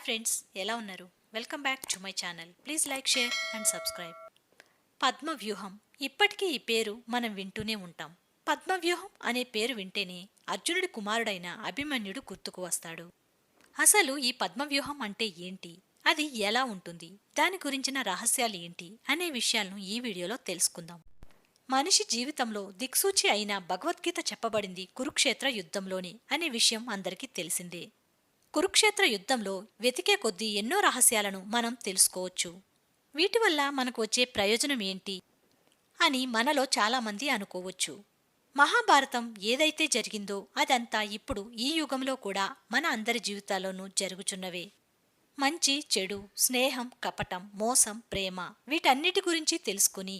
Friends, ఎలా ఉన్నారు? Welcome back to my channel. Please like, share and subscribe. Padmavyuham. ఇప్పటికీ ఈ పేరు మనం వింటూనే ఉంటాం. పద్మవ్యూహం అనే పేరు వింటేనే అర్జునుడి కుమారుడైన అభిమన్యుడు గుర్తుకు వస్తాడు. అసలు ఈ పద్మవ్యూహం అంటే ఏంటి? అది ఎలా ఉంటుంది? దాని గురించిన రహస్యాలు ఏంటి అనే విషయాలను ఈ వీడియోలో తెలుసుకుందాం. మనిషి జీవితంలో దిక్సూచి అయిన భగవద్గీత చెప్పబడింది కురుక్షేత్ర యుద్ధంలోనే అనే విషయం అందరికీ తెలిసిందే. కురుక్షేత్ర యుద్ధంలో వెతికే కొద్దీ ఎన్నో రహస్యాలను మనం తెలుసుకోవచ్చు. వీటి వల్ల మనకు వచ్చే ప్రయోజనం ఏంటి అని మనలో చాలామంది అనుకోవచ్చు. మహాభారతం ఏదైతే జరిగిందో అదంతా ఇప్పుడు ఈ యుగంలో కూడా మన అందరి జీవితాల్లోనూ జరుగుచున్నవే. మంచి, చెడు, స్నేహం, కపటం, మోసం, ప్రేమ వీటన్నిటి గురించి తెలుసుకుని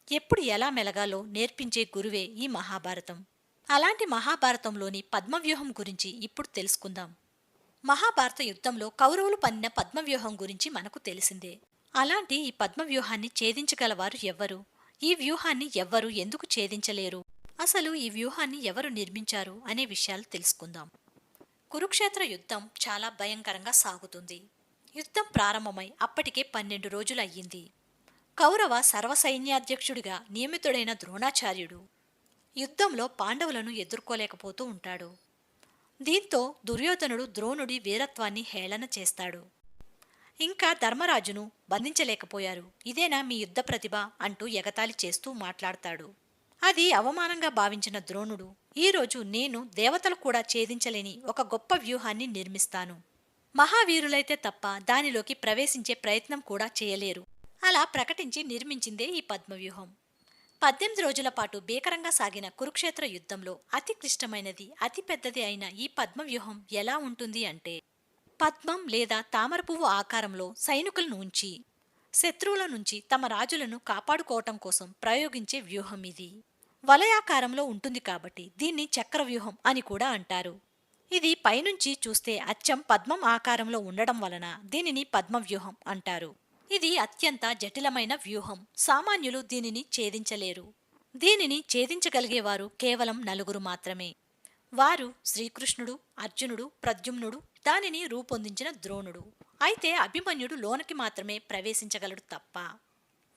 ఎప్పుడు ఎలా మెలగాలో నేర్పించే గురువే ఈ మహాభారతం. అలాంటి మహాభారతంలోని పద్మవ్యూహం గురించి ఇప్పుడు తెలుసుకుందాం. మహాభారత యుద్ధంలో కౌరవులు పన్నిన పద్మవ్యూహం గురించి మనకు తెలిసిందే. అలాంటి ఈ పద్మవ్యూహాన్ని ఛేదించగలవారు ఎవ్వరు? ఈ వ్యూహాన్ని ఎవ్వరు ఎందుకు ఛేదించలేరు? అసలు ఈ వ్యూహాన్ని ఎవరు నిర్మించారు అనే విషయాలు తెలుసుకుందాం. కురుక్షేత్ర యుద్ధం చాలా భయంకరంగా సాగుతుంది. యుద్ధం ప్రారంభమై అప్పటికే 12 రోజులు అయ్యింది. కౌరవ సర్వసైన్యాధ్యక్షుడిగా నియమితుడైన ద్రోణాచార్యుడు యుద్ధంలో పాండవులను ఎదుర్కోలేకపోతూ ఉంటాడు. దీంతో దుర్యోధనుడు ద్రోణుడి వీరత్వాన్ని హేళన చేస్తాడు. ఇంకా ధర్మరాజును బంధించలేకపోయారు. ఇదేనా మీ యుద్ధ ప్రతిభ అంటూ ఎగతాళి చేస్తూ మాట్లాడతాడు. అది అవమానంగా భావించిన ద్రోణుడు, ఈరోజు నేను దేవతలు కూడా ఛేదించలేని ఒక గొప్ప వ్యూహాన్ని నిర్మిస్తాను. మహావీరులైతే తప్ప దానిలోకి ప్రవేశించే ప్రయత్నం కూడా చేయలేరు అలా ప్రకటించి నిర్మించిందే ఈ పద్మవ్యూహం. 18 రోజుల పాటు భీకరంగా సాగిన కురుక్షేత్ర యుద్ధంలో అతి క్లిష్టమైనది, అతి పెద్దది అయిన ఈ పద్మవ్యూహం ఎలా ఉంటుంది అంటే, పద్మం లేదా తామర పువ్వు ఆకారంలో సైనికులను ఉంచి శత్రువుల నుంచి తమ రాజులను కాపాడుకోవటం కోసం ప్రయోగించే వ్యూహం ఇది. వలయాకారంలో ఉంటుంది కాబట్టి దీన్ని చక్రవ్యూహం అని కూడా అంటారు. ఇది పైనుంచి చూస్తే అచ్చం పద్మం ఆకారంలో ఉండడం వలన దీనిని పద్మవ్యూహం అంటారు. ఇది అత్యంత జటిలమైన వ్యూహం. సామాన్యులు దీనిని ఛేదించలేరు. దీనిని ఛేదించగలిగేవారు కేవలం 4 మాత్రమే. వారు శ్రీకృష్ణుడు, అర్జునుడు, ప్రద్యుమ్నుడు, దానిని రూపొందించిన ద్రోణుడు. అయితే అభిమన్యుడు లోనికి మాత్రమే ప్రవేశించగలడు తప్ప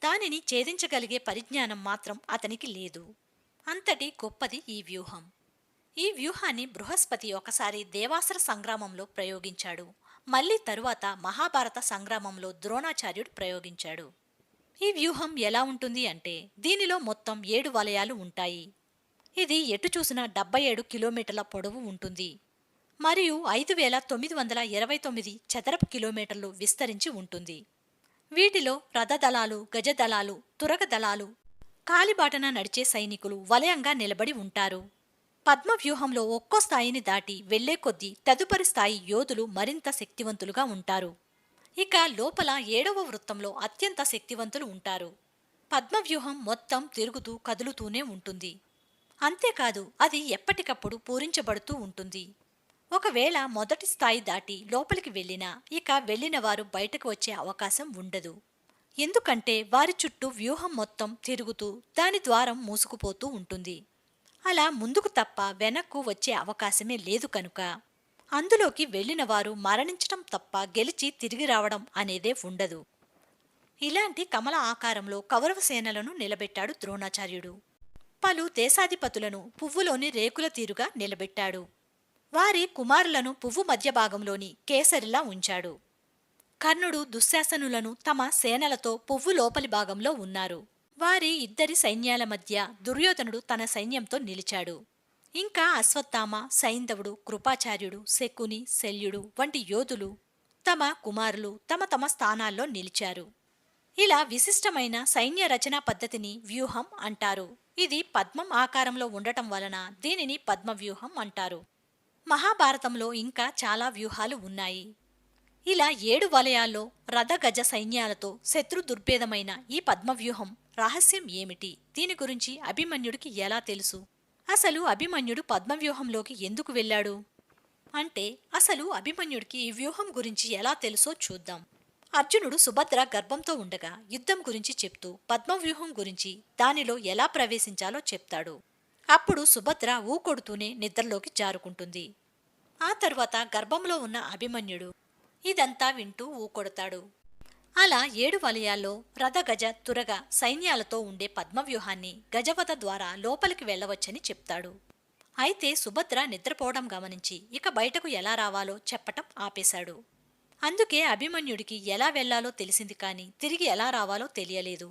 దానిని ఛేదించగలిగే పరిజ్ఞానం మాత్రం అతనికి లేదు. అంతటి గొప్పది ఈ వ్యూహం. ఈ వ్యూహాన్ని బృహస్పతి ఒకసారి దేవాసుర సంగ్రామంలో ప్రయోగించాడు. మళ్లీ తరువాత మహాభారత సంగ్రామంలో ద్రోణాచార్యుడు ప్రయోగించాడు. ఈ వ్యూహం ఎలా ఉంటుంది అంటే, దీనిలో మొత్తం 7 వలయాలు ఉంటాయి. ఇది ఎటు చూసినా 77 కిలోమీటర్ల పొడవు ఉంటుంది మరియు 5929 చదరపు కిలోమీటర్లు విస్తరించి ఉంటుంది. వీటిలో రథదళాలు, గజదళాలు, తురగ దళాలు, కాలిబాటన నడిచే సైనికులు వలయంగా నిలబడి ఉంటారు. పద్మవ్యూహంలో ఒక్కో స్థాయిని దాటి వెళ్లే కొద్దీ తదుపరి స్థాయి యోధులు మరింత శక్తివంతులుగా ఉంటారు. ఇక లోపల 7వ వృత్తంలో అత్యంత శక్తివంతులు ఉంటారు. పద్మవ్యూహం మొత్తం తిరుగుతూ కదులుతూనే ఉంటుంది. అంతేకాదు, అది ఎప్పటికప్పుడు పూరించబడుతూ ఉంటుంది. ఒకవేళ మొదటి స్థాయి దాటి లోపలికి వెళ్లినా ఇక వెళ్లిన వారు బయటకు వచ్చే అవకాశం ఉండదు. ఎందుకంటే వారి చుట్టూ వ్యూహం మొత్తం తిరుగుతూ దాని ద్వారం మూసుకుపోతూ ఉంటుంది. అలా ముందుకు తప్ప వెనక్కు వచ్చే అవకాశమే లేదు కనుక అందులోకి వెళ్లినవారు మరణించటం తప్ప గెలిచి తిరిగి రావడం అనేదే ఉండదు. ఇలాంటి కమల ఆకారంలో కౌరవ సేనలను నిలబెట్టాడు ద్రోణాచార్యుడు. పలు దేశాధిపతులను పువ్వులోని రేకుల తీరుగా నిలబెట్టాడు. వారి కుమారులను పువ్వు మధ్య భాగంలోని కేసరిలా ఉంచాడు. కర్ణుడు, దుశ్శాసనులను తమ సేనలతో పువ్వు లోపలి భాగంలో ఉన్నారు. వారి ఇద్దరి సైన్యాల మధ్య దుర్యోధనుడు తన సైన్యంతో నిలిచాడు. ఇంకా అశ్వత్థామ, సైంధవుడు, కృపాచార్యుడు, శకుని, శల్యుడు వంటి యోధులు తమ కుమారులు తమ తమ స్థానాల్లో నిలిచారు. ఇలా విశిష్టమైన సైన్య రచనా పద్ధతిని వ్యూహం అంటారు. ఇది పద్మం ఆకారంలో ఉండటం వలన దీనిని పద్మవ్యూహం అంటారు. మహాభారతంలో ఇంకా చాలా వ్యూహాలు ఉన్నాయి. ఇలా 7 వలయాల్లో రథ గజ సైన్యాలతో శత్రు దుర్భేదమైన ఈ పద్మవ్యూహం రహస్యం ఏమిటి? దీని గురించి అభిమన్యుడికి ఎలా తెలుసు? అసలు అభిమన్యుడు పద్మవ్యూహంలోకి ఎందుకు వెళ్ళాడు అంటే, అసలు అభిమన్యుడికి ఈ వ్యూహం గురించి ఎలా తెలుసో చూద్దాం. అర్జునుడు సుభద్ర గర్భంతో ఉండగా యుద్ధం గురించి చెప్తూ పద్మవ్యూహం గురించి, దానిలో ఎలా ప్రవేశించాలో చెప్తాడు. అప్పుడు సుభద్ర ఊకొడుతూనే నిద్రలోకి జారుకుంటుంది. ఆ తరువాత గర్భంలో ఉన్న అభిమన్యుడు ఇదంతా వింటూ ఊకొడతాడు. అలా 7 వలయాల్లో రథగజ తురగ సైన్యాలతో ఉండే పద్మవ్యూహాన్ని గజవధ ద్వారా లోపలికి వెళ్లవచ్చని చెప్తాడు. అయితే సుభద్ర నిద్రపోవడం గమనించి ఇక బయటకు ఎలా రావాలో చెప్పటం ఆపేశాడు. అందుకే అభిమన్యుడికి ఎలా వెళ్లాలో తెలిసింది కాని తిరిగి ఎలా రావాలో తెలియలేదు.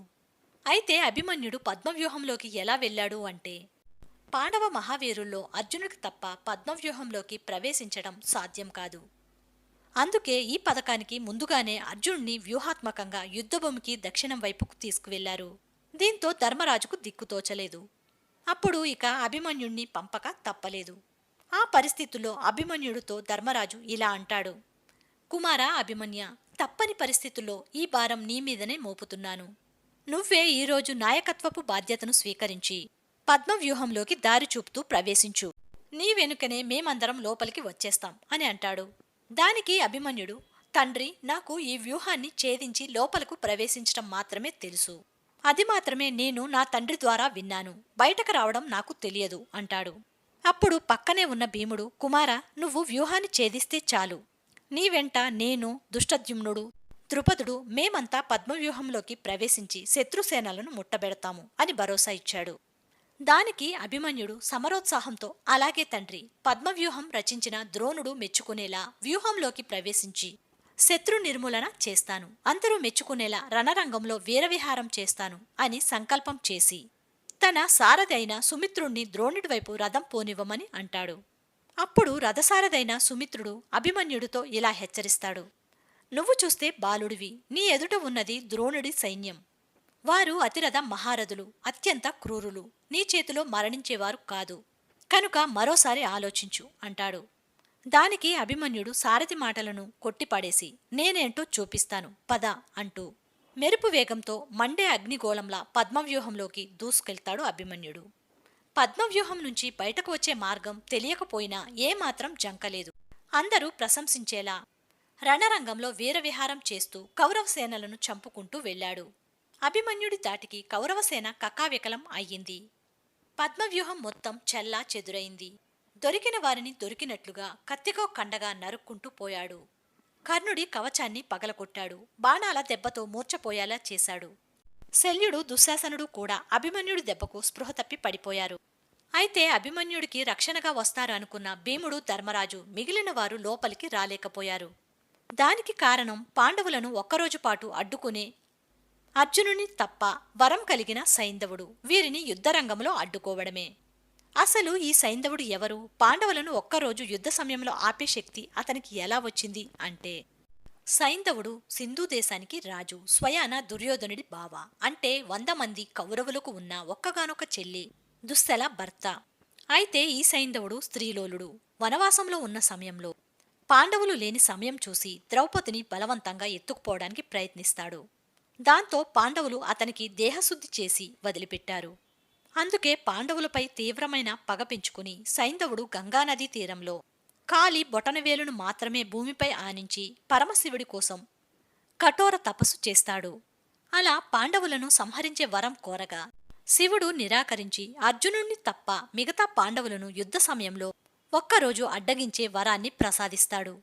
అయితే అభిమన్యుడు పద్మవ్యూహంలోకి ఎలా వెళ్ళాడు అంటే, పాండవ మహావీరుల్లో అర్జునుడికి తప్ప పద్మవ్యూహంలోకి ప్రవేశించడం సాధ్యం కాదు. అందుకే ఈ పథకానికి ముందుగానే అర్జునుడిని వ్యూహాత్మకంగా యుద్ధభూమికి దక్షిణం వైపుకు తీసుకువెళ్లారు. దీంతో ధర్మరాజుకు దిక్కుతోచలేదు. అప్పుడు ఇక అభిమన్యుణ్ణి పంపక తప్పలేదు. ఆ పరిస్థితుల్లో అభిమన్యుడితో ధర్మరాజు ఇలా అంటాడు: కుమారా అభిమన్య, తప్పని పరిస్థితుల్లో ఈ భారం నీ మీదనే మోపుతున్నాను. నువ్వే ఈరోజు నాయకత్వపు బాధ్యతను స్వీకరించి పద్మవ్యూహంలోకి దారి చూపుతూ ప్రవేశించు. నీ వెనుకనే మేమందరం లోపలికి వచ్చేస్తాం అని అంటాడు. దానికి అభిమన్యుడు, తండ్రి, నాకు ఈ వ్యూహాన్ని ఛేదించి లోపలకు ప్రవేశించటం మాత్రమే తెలుసు. అది మాత్రమే నేను నా తండ్రి ద్వారా విన్నాను. బయటకు రావడం నాకు తెలియదు అంటాడు. అప్పుడు పక్కనే ఉన్న భీముడు, కుమారా, నువ్వు వ్యూహాన్ని ఛేదిస్తే చాలు. నీ వెంట నేను, దుష్టద్యుమ్నుడు, ద్రుపదుడు మేమంతా పద్మవ్యూహంలోకి ప్రవేశించి శత్రుసేనలను ముట్టబెడతాము అని భరోసా ఇచ్చాడు. దానికి అభిమన్యుడు సమరోత్సాహంతో, అలాగే తండ్రి, పద్మవ్యూహం రచించిన ద్రోణుడు మెచ్చుకునేలా వ్యూహంలోకి ప్రవేశించి శత్రు నిర్మూలన చేస్తాను, అందరూ మెచ్చుకునేలా రణరంగంలో వీరవిహారం చేస్తాను అని సంకల్పం చేసి తన సారథి అయిన సుమిత్రుణ్ణి ద్రోణుడి వైపు రథం పోనివ్వమని అంటాడు. అప్పుడు రథసారథైన సుమిత్రుడు అభిమన్యుడితో ఇలా హెచ్చరిస్తాడు: నువ్వు చూస్తే బాలుడివి, నీ ఎదుట ఉన్నది ద్రోణుడి సైన్యం. వారు అతిరథ మహారథులు, అత్యంత క్రూరులు, నీ చేతిలో మరణించేవారు కాదు. కనుక మరోసారి ఆలోచించు అంటాడు. దానికి అభిమన్యుడు సారథి మాటలను కొట్టిపడేసి, నేనేంటో చూపిస్తాను పద అంటూ మెరుపు వేగంతో మండే అగ్నిగోళంలా పద్మవ్యూహంలోకి దూసుకెళ్తాడు అభిమన్యుడు. పద్మవ్యూహం నుంచి బయటకు వచ్చే మార్గం తెలియకపోయినా ఏమాత్రం జంకలేదు. అందరూ ప్రశంసించేలా రణరంగంలో వీరవిహారం చేస్తూ కౌరవసేనలను చంపుకుంటూ వెళ్లాడు. అభిమన్యుడి దాటికి కౌరవసేన కకావికలం అయ్యింది. పద్మవ్యూహం మొత్తం చెల్లా చెదురైంది. దొరికిన వారిని దొరికినట్లుగా కత్తికో కండగా నరుక్కుంటూ పోయాడు. కర్ణుడి కవచాన్ని పగలగొట్టాడు. బాణాల దెబ్బతో మూర్ఛపోయేలా చేశాడు. శల్యుడు, దుశ్శాసనుడు కూడా అభిమన్యుడి దెబ్బకు స్పృహ తప్పి పడిపోయారు. అయితే అభిమన్యుడికి రక్షణగా వస్తారు అనుకున్న భీముడు, ధర్మరాజు మిగిలిన వారు లోపలికి రాలేకపోయారు. దానికి కారణం పాండవులను ఒక్కరోజు పాటు అడ్డుకునే అర్జునుని తప్ప వరం కలిగిన సైంధవుడు వీరిని యుద్ధరంగంలో అడ్డుకోవడమే. అసలు ఈ సైంధవుడు ఎవరు? పాండవులను ఒక్కరోజు యుద్ధ సమయంలో ఆపే శక్తి అతనికి ఎలా వచ్చింది అంటే, సైంధవుడు సింధు దేశానికి రాజు, స్వయాన దుర్యోధనుడి బావ. అంటే 100 మంది కౌరవులకు ఉన్న ఒక్కగానొక్క చెల్లి దుశ్శల భర్త. అయితే ఈ సైంధవుడు స్త్రీలోలుడు. వనవాసంలో ఉన్న సమయంలో పాండవులు లేని సమయం చూసి ద్రౌపదిని బలవంతంగా ఎత్తుకుపోవడానికి ప్రయత్నిస్తాడు. దాంతో పాండవులు అతనికి దేహశుద్ధి చేసి వదిలిపెట్టారు. అందుకే పాండవులపై తీవ్రమైన పగ పెంచుకుని సైంధవుడు గంగానదీ తీరంలో కాలి బొటనవేలును మాత్రమే భూమిపై ఆనించి పరమశివుడి కోసం కఠోర తపస్సు చేస్తాడు. అలా పాండవులను సంహరించే వరం కోరగా శివుడు నిరాకరించి అర్జునుణ్ణి తప్ప మిగతా పాండవులను యుద్ధ సమయంలో ఒక్కరోజు అడ్డగించే వరాన్ని ప్రసాదిస్తాడు.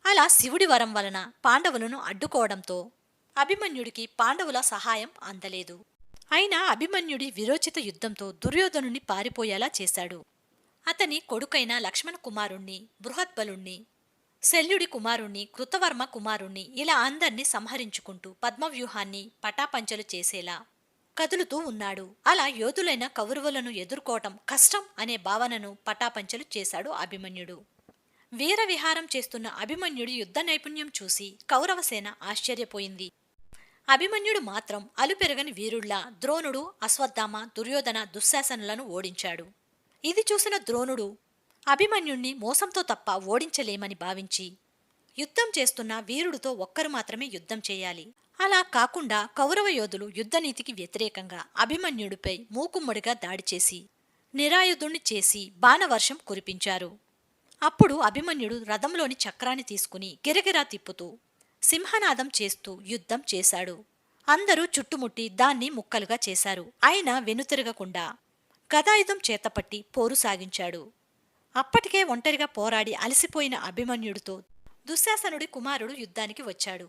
అలా శివుడి వరం వలన పాండవులను అడ్డుకోవడంతో అభిమన్యుడికి పాండవుల సహాయం అందలేదు. అయినా అభిమన్యుడి విరోచిత యుద్ధంతో దుర్యోధనుని పారిపోయేలా చేశాడు. అతని కొడుకైన లక్ష్మణ కుమారుణ్ణి, బృహద్బలుణ్ణి, శల్యుడి కుమారుణ్ణి, కృతవర్మ కుమారుణ్ణి ఇలా అందర్నీ సంహరించుకుంటూ పద్మవ్యూహాన్ని పటాపంచలు చేసేలా కదులుతూ ఉన్నాడు. అలా యోధులైన కౌరవులను ఎదుర్కోవటం కష్టం అనే భావనను పటాపంచలు చేశాడు అభిమన్యుడు. వీరవిహారం చేస్తున్న అభిమన్యుడి యుద్ధ నైపుణ్యం చూసి కౌరవసేన ఆశ్చర్యపోయింది. అభిమన్యుడు మాత్రం అలుపెరగని వీరుళ్లా ద్రోణుడు, అశ్వత్థామ, దుర్యోధన, దుశ్శాసనులను ఓడించాడు. ఇది చూసిన ద్రోణుడు అభిమన్యుణ్ణి మోసంతో తప్ప ఓడించలేమని భావించి, యుద్ధం చేస్తున్న వీరుడితో ఒక్కరు మాత్రమే యుద్ధం చేయాలి, అలా కాకుండా కౌరవ యోధులు యుద్ధనీతికి వ్యతిరేకంగా అభిమన్యుడిపై మూకుమ్మడిగా దాడి చేసి నిరాయుధుణ్ణి చేసి బాణవర్షం కురిపించారు. అప్పుడు అభిమన్యుడు రథంలోని చక్రాన్ని తీసుకుని గిరగిరా తిప్పుతూ సింహనాదం చేస్తూ యుద్ధం చేశాడు. అందరూ చుట్టుముట్టి దాన్ని ముక్కలుగా చేశారు. అయినా వెనుతిరగకుండా గదాయుధం చేతపట్టి పోరు సాగించాడు. అప్పటికే ఒంటరిగా పోరాడి అలసిపోయిన అభిమన్యుడితో దుశ్శాసనుడి కుమారుడు యుద్ధానికి వచ్చాడు.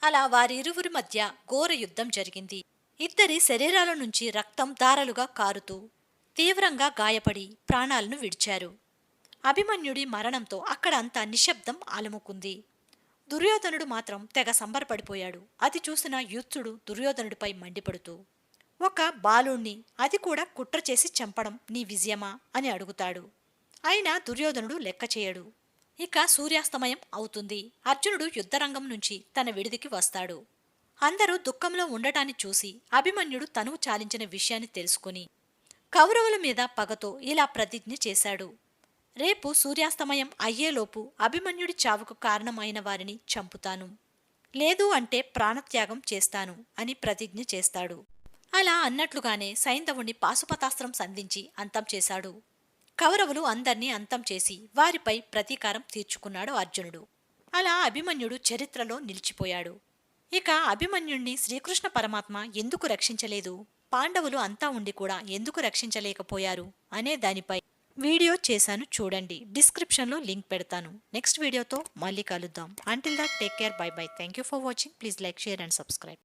అలా వారిరువురి మధ్య ఘోర యుద్ధం జరిగింది. ఇద్దరి శరీరాల నుంచి రక్తం ధారలుగా కారుతూ తీవ్రంగా గాయపడి ప్రాణాలను విడిచారు. అభిమన్యుడి మరణంతో అక్కడ అంతా నిశ్శబ్దం ఆలముకుంది. దుర్యోధనుడు మాత్రం తెగ సంబరపడిపోయాడు. అది చూసిన యూత్సుడు దుర్యోధనుడిపై మండిపడుతూ, ఒక బాలుణ్ణి, అది కూడా కుట్ర చేసి చంపడం నీ విజయమా అని అడుగుతాడు. అయినా దుర్యోధనుడు లెక్క చేయడు. ఇక సూర్యాస్తమయం అవుతుంది. అర్జునుడు యుద్ధరంగం నుంచి తన విడిదికి వస్తాడు. అందరూ దుఃఖంలో ఉండటాన్ని చూసి అభిమన్యుడు తనువు చాలించిన విషయాన్ని తెలుసుకుని కౌరవుల మీద పగతో ఇలా ప్రతిజ్ఞ చేశాడు. రేపు సూర్యాస్తమయం అయ్యేలోపు అభిమన్యుడి చావుకు కారణమైన వారిని చంపుతాను, లేదు అంటే ప్రాణత్యాగం చేస్తాను అని ప్రతిజ్ఞ చేస్తాడు. అలా అన్నట్లుగానే సైంధవుణ్ణి పాశుపతాస్త్రం సంధించి అంతం చేశాడు. కౌరవులు అందర్నీ అంతం చేసి వారిపై ప్రతీకారం తీర్చుకున్నాడు అర్జునుడు. అలా అభిమన్యుడు చరిత్రలో నిలిచిపోయాడు. ఇక అభిమన్యుణ్ణి శ్రీకృష్ణ పరమాత్మ ఎందుకు రక్షించలేదు, పాండవులు అంతా ఉండి కూడా ఎందుకు రక్షించలేకపోయారు అనే దానిపై వీడియో చేశాను, చూడండి. డిస్క్రిప్షన్లో లింక్ పెడతాను. నెక్స్ట్ వీడియోతో మళ్ళీ కలుద్దాం. Until that take care, by by. Thank you for watching. Please like, share and subscribe.